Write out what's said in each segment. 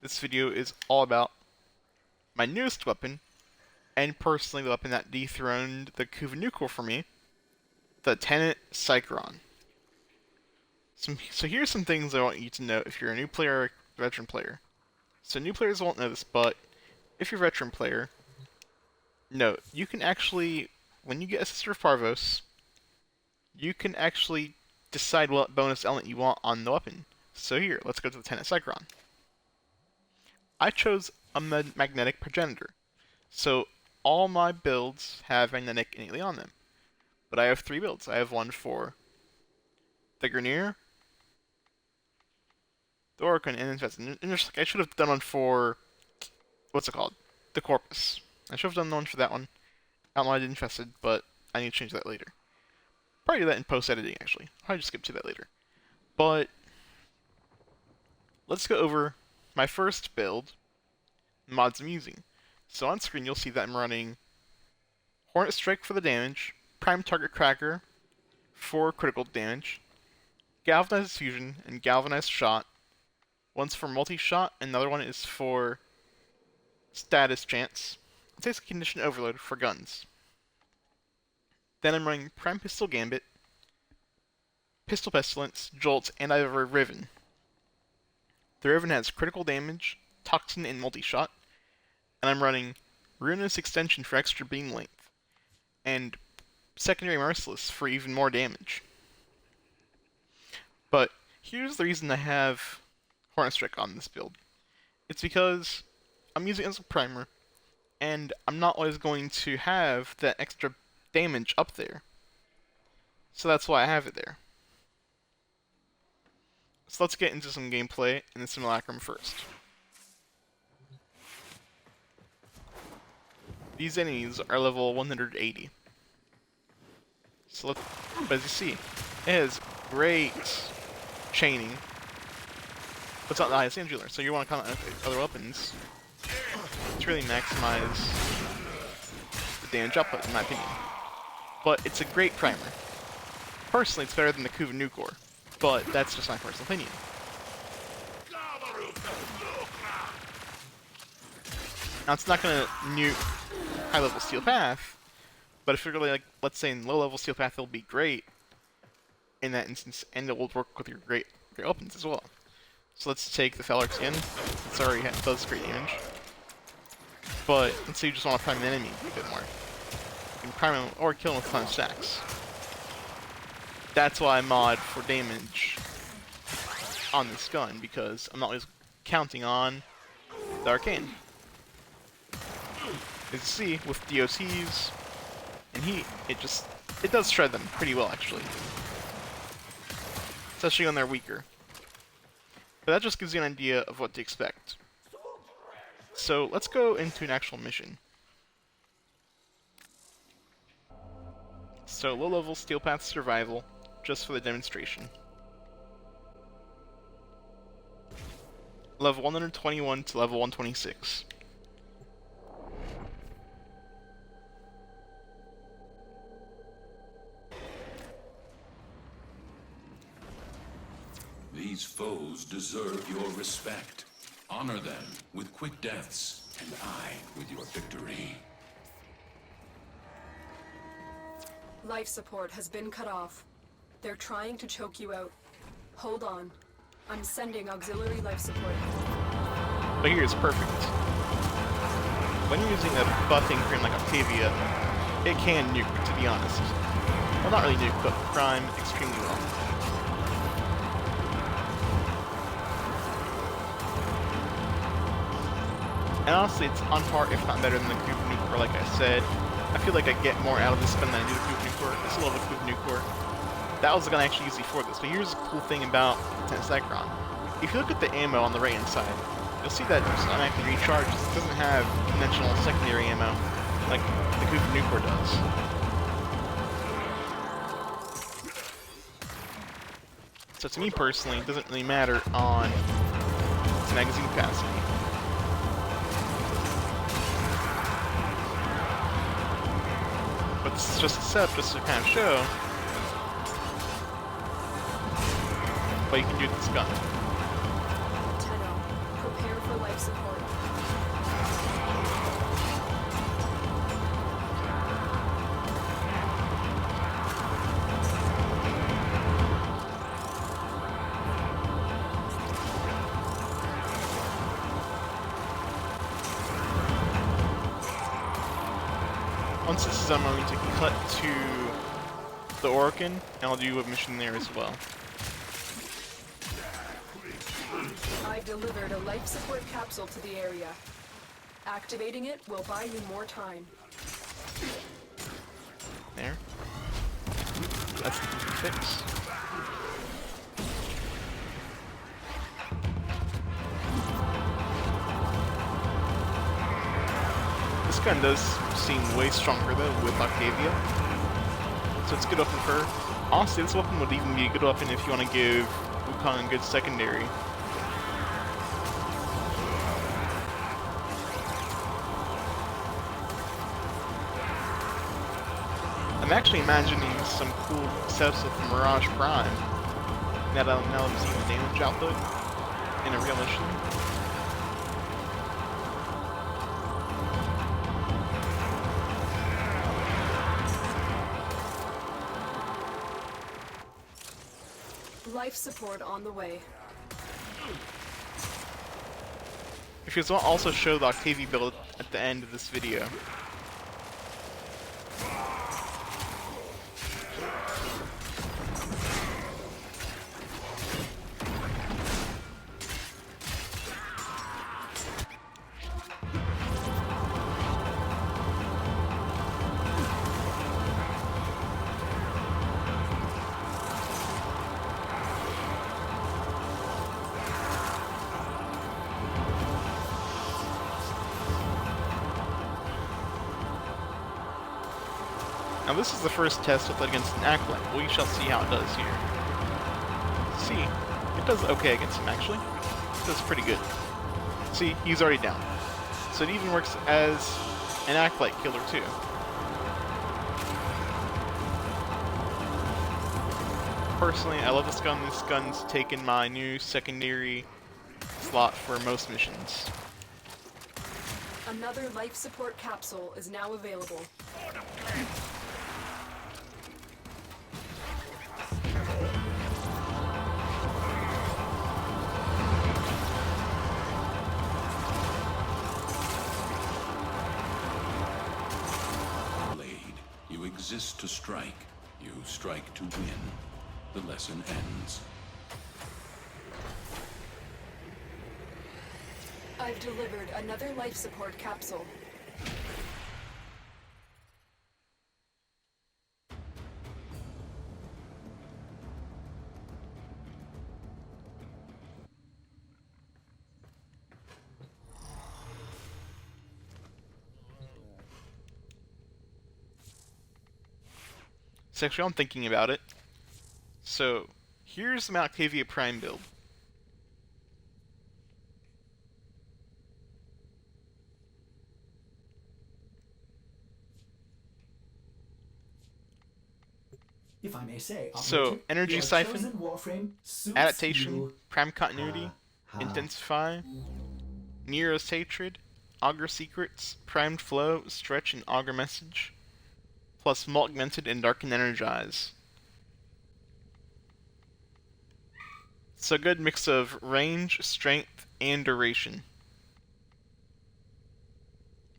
This video is all about my newest weapon, and personally the weapon that dethroned the Kuvanukor for me, the Tenet Cycron. So here's some things I want you to know if you're a new player or a veteran player. So new players won't know this, but if you're a veteran player, note, you can actually, when you get a Sister of Parvos, you can actually decide what bonus element you want on the weapon. So here, let's go to the Tenet Cycron. I chose a magnetic progenitor. So all my builds have magnetic innately on them. But I have 3 builds. I have one for the Grenier, the Orokin, and Infested. And I should have done one for, what's it called? The Corpus. I should have done one for that one. I don't know why I did Infested, but I need to change that later. Probably do that in post-editing, actually. I'll probably just skip to that later. But let's go over my first build, mods I'm using. So on screen you'll see that I'm running Hornet Strike for the damage, Prime Target Cracker for critical damage, Galvanized Fusion, and Galvanized Shot. One's for multi-shot, and another one is for status chance. It takes a condition overload for guns. Then I'm running Prime Pistol Gambit, Pistol Pestilence, Jolt, and I have a Riven. The Riven has critical damage, Toxin, and multi-shot. And I'm running Ruinous Extension for extra beam length, and Secondary Merciless for even more damage. But here's the reason I have Hornet Strike on this build. It's because I'm using it as a primer, and I'm not always going to have that extra damage up there. So that's why I have it there. So let's get into some gameplay in the Simulacrum first. These enemies are level 180. So let's, but as you see, it has great chaining, but it's not the highest damage dealer. So you want to count other weapons to really maximize the damage output, in my opinion. But it's a great primer. Personally, it's better than the Kuvanukor, but that's just my personal opinion. Now it's not going to nuke high-level Steel Path, but if you're really, like, let's say in low-level Steel Path, it'll be great in that instance, and it will work with your great weapons as well. So let's take the Phalanx again. It's already does great damage. But let's say you just want to prime an enemy a bit more. You can prime him or kill him with fun stacks. That's why I mod for damage on this gun, because I'm not always counting on the Arcane. As you see, with DOTs and heat, it does shred them pretty well, actually. Especially when they're weaker. But that just gives you an idea of what to expect. So let's go into an actual mission. So low-level Steel Path Survival, just for the demonstration. Level 121 to level 126. These foes deserve your respect. Honor them with quick deaths, and I with your victory. Life support has been cut off. They're trying to choke you out. Hold on. I'm sending auxiliary life support. But here it's perfect. When you're using a buffing cream like Octavia, it can nuke, to be honest. Well, not really nuke, but prime extremely well. And honestly, it's on par, if not better than the Kuvanukor, like I said. I feel like I get more out of this gun than I do the Kuvanukor. I still love the Kuvanukor. That was the gun I actually used before this. But here's the cool thing about the Tenet Cycron. If you look at the ammo on the right-hand side, you'll see that just automatically recharges. It doesn't have conventional secondary ammo like the Kuvanukor does. So to me personally, it doesn't really matter on its magazine capacity. But this is just a setup just to kind of show what you can do with this gun. Tenno, prepare for life Once this is done, I'm going to cut to the Orokin, and I'll do a mission there as well. I've delivered a life support capsule to the area. Activating it will buy you more time. There. That's the fix. This gun does seem way stronger though with Octavia, so it's a good weapon for her. Honestly, this weapon would even be a good weapon if you want to give Wukong a good secondary. I'm actually imagining some cool setups with Mirage Prime. Now that I'm seeing the damage output in a real mission. Life support on the way. If you want, also show the Octavia build at the end of this video. Now this is the first test with it against an Acolyte. We shall see how it does here. See, it does okay against him actually. It does pretty good. See, he's already down. So it even works as an Acolyte killer too. Personally, I love this gun. This gun's taken my new secondary slot for most missions. Another life support capsule is now available. You exist to strike. You strike to win. The lesson ends. I've delivered another life support capsule. So actually, I'm thinking about it. So, here's my Octavia Prime build. If I may say, So, Energy your Siphon, chosen warframe suits Adaptation, you. Prime Continuity, Intensify, Nero's Hatred, Augur Secrets, Primed Flow, Stretch, and Augur Message, plus Augmented and Darken Energize. It's a good mix of range, strength, and duration.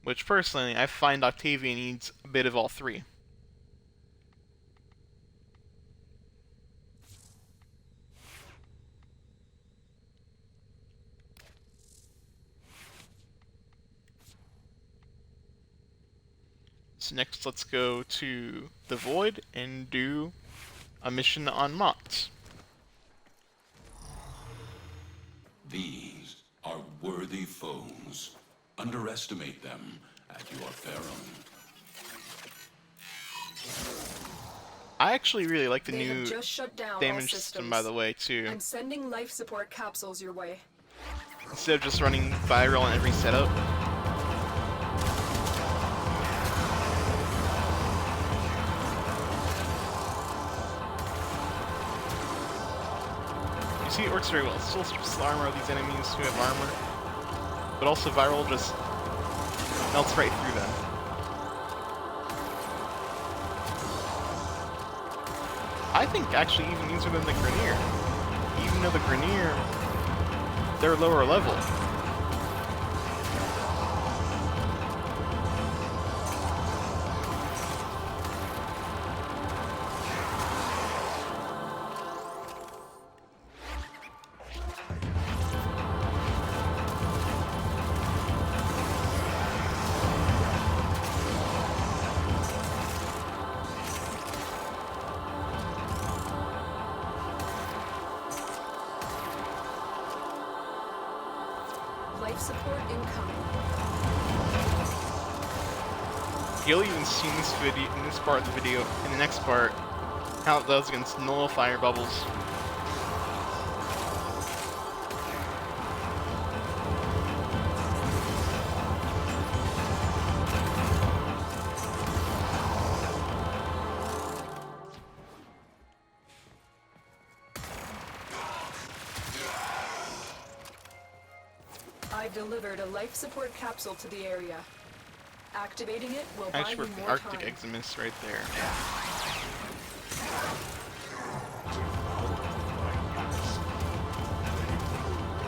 Which, personally, I find Octavia needs a bit of all three. So next, let's go to the Void and do a mission on Mott. These are worthy foes. Underestimate them at your peril. I actually really like the They have new just shut down all damage system, by the way, too. I'm sending life support capsules your way. Instead of just running viral in every setup. You see, it works very well. It still strips the armor of these enemies who have armor, but also viral just melts right through them. I think actually even easier than the Grenier. Even though the Grenier, they're lower level. Life support incoming. You'll even see in this video, in this part of the video, in the next part, how it does against nullifier bubbles. I've delivered a life support capsule to the area. Activating it will buy Actually, you work the more Arctic time. Eximus right there.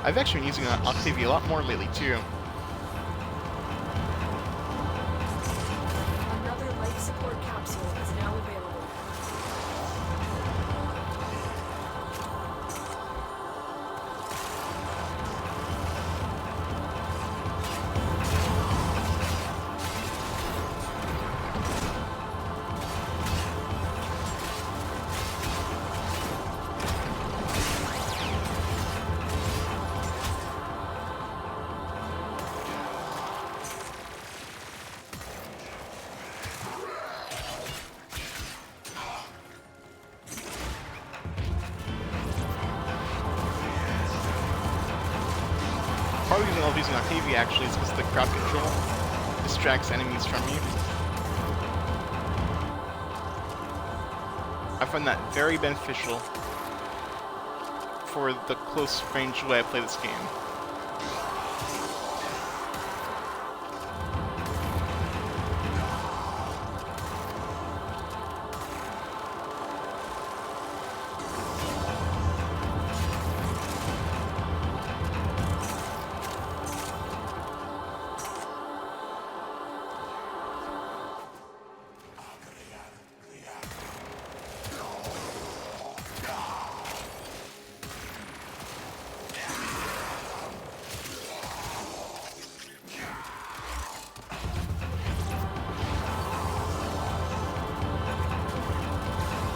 I've actually been using Octavia a lot more lately too. Another life support capsule is now available. Part of the reason I love using Octavia actually is because the crowd control distracts enemies from you. I find that very beneficial for the close range way I play this game.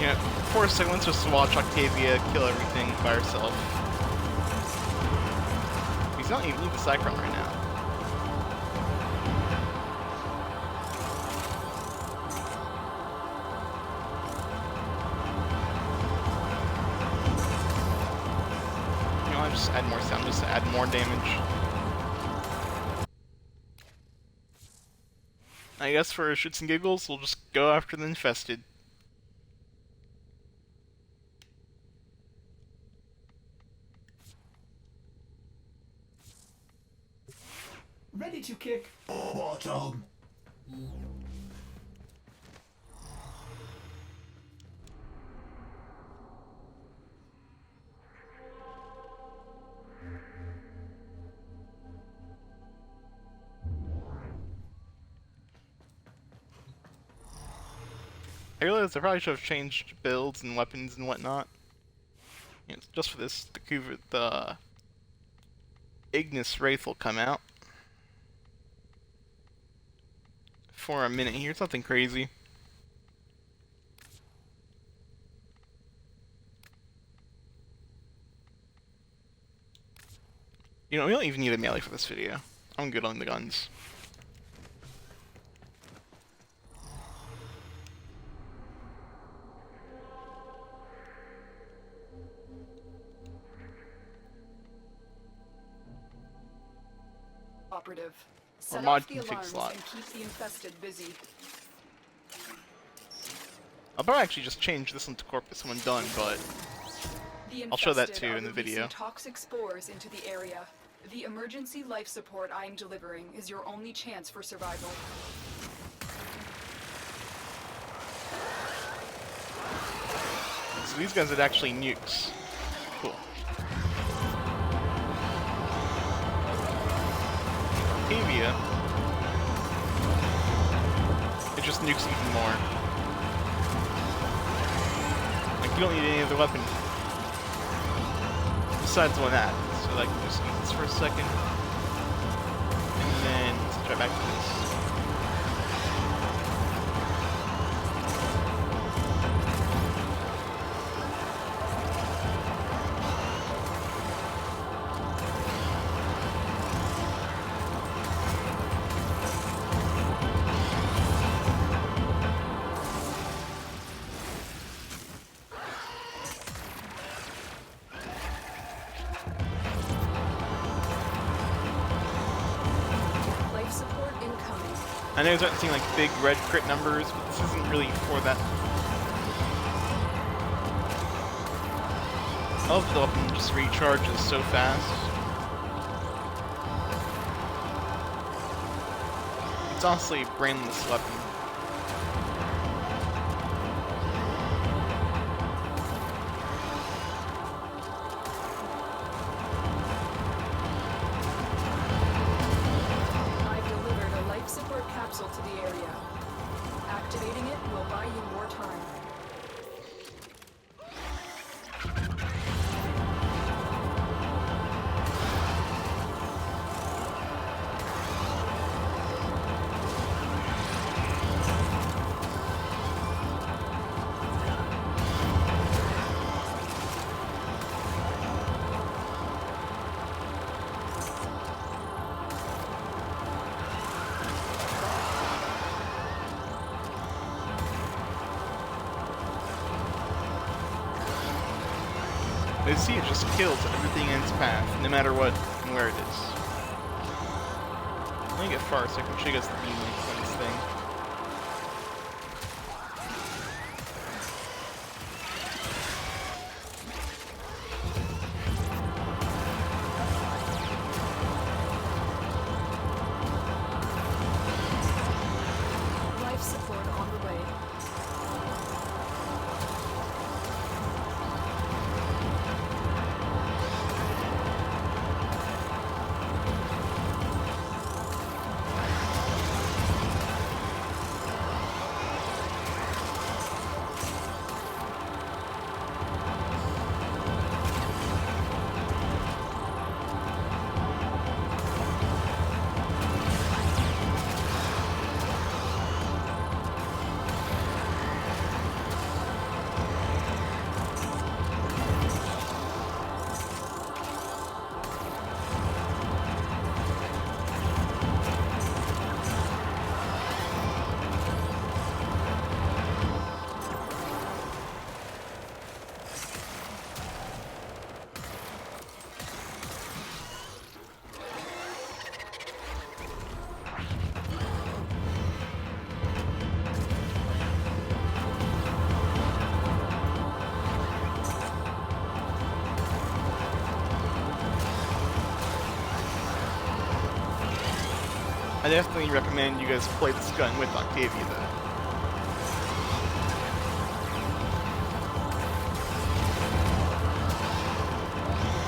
Yeah, for a second, let's just watch Octavia kill everything by herself. He's not even need the Cyclone right now. You know, I'll just add more sound, just to add more damage. I guess for shits and giggles, we'll just go after the Infested. Ready to kick bottom. I realized I probably should have changed builds and weapons and whatnot. You know, just for this, the Ignis Wraith will come out. For a minute here, something crazy. You know, we don't even need a melee for this video. I'm good on the guns. Operative. Set mod off the can fix alarms a lot. and keep the infested busy. I'll probably actually just change this one to Corpus when done, but The I'll show that infested too are in the releasing video. toxic spores into the area. The emergency life support I am delivering is your only chance for survival. So these guys are actually nukes. Cool. Octavia. It just nukes even more. Like, you don't need any other weapon besides the one that. So like, just eat this for a second, and then let's try back to this. I know it's not seeing like big red crit numbers, but this isn't really for that. I love the weapon just recharges so fast. It's honestly a brainless weapon. I've delivered a life support capsule to the area. Activating it will buy you more time. As you see, it just kills everything in its path, no matter what and where it is. Let me get far so I can show you guys the beam length on this thing. Life support on the way. I definitely recommend you guys play this gun with Octavia though.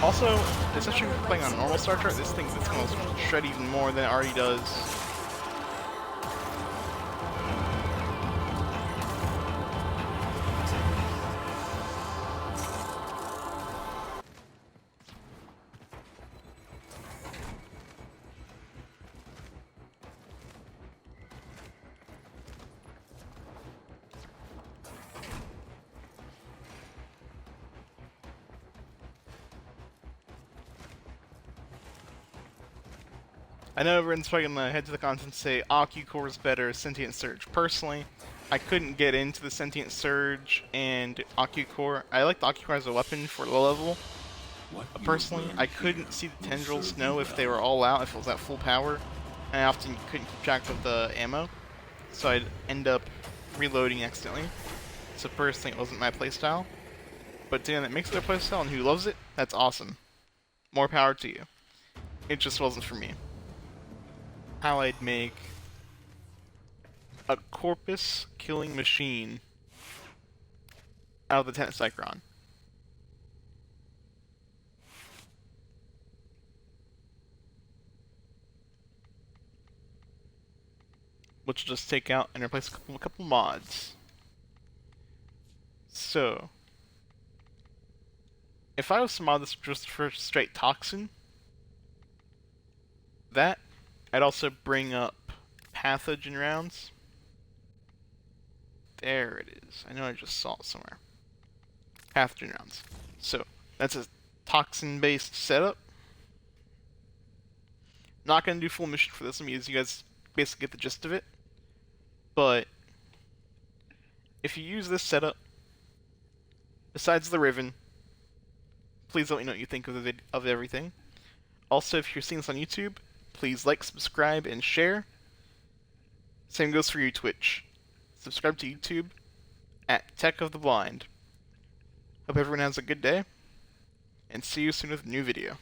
Also, especially if you're playing on normal Star Trek, this thing is going to shred even more than it already does. I know everyone's probably gonna head to the comments and say Occu-Core is better, Sentient Surge. Personally, I couldn't get into the Sentient Surge and Occu-Core. I like the Occu-Core as a weapon for low level. Personally, I couldn't see the tendrils know if they were all out, if it was at full power. And I often couldn't keep track of the ammo, so I'd end up reloading accidentally. So personally, it wasn't my playstyle. But to anyone that makes their playstyle and who loves it, that's awesome. More power to you. It just wasn't for me. How I'd make a corpus killing machine out of the Tenet Cycron. Which will just take out and replace a couple mods. So, if I was to mod this just for straight toxin, I'd also bring up pathogen rounds. There it is. I know I just saw it somewhere. Pathogen rounds. So, that's a toxin-based setup. Not going to do full mission for this, you guys basically get the gist of it. But, if you use this setup, besides the Riven, please let me know what you think of everything. Also, if you're seeing this on YouTube, please like, subscribe, and share. Same goes for you, Twitch. Subscribe to YouTube at Tech of the Blind. Hope everyone has a good day, and see you soon with a new video.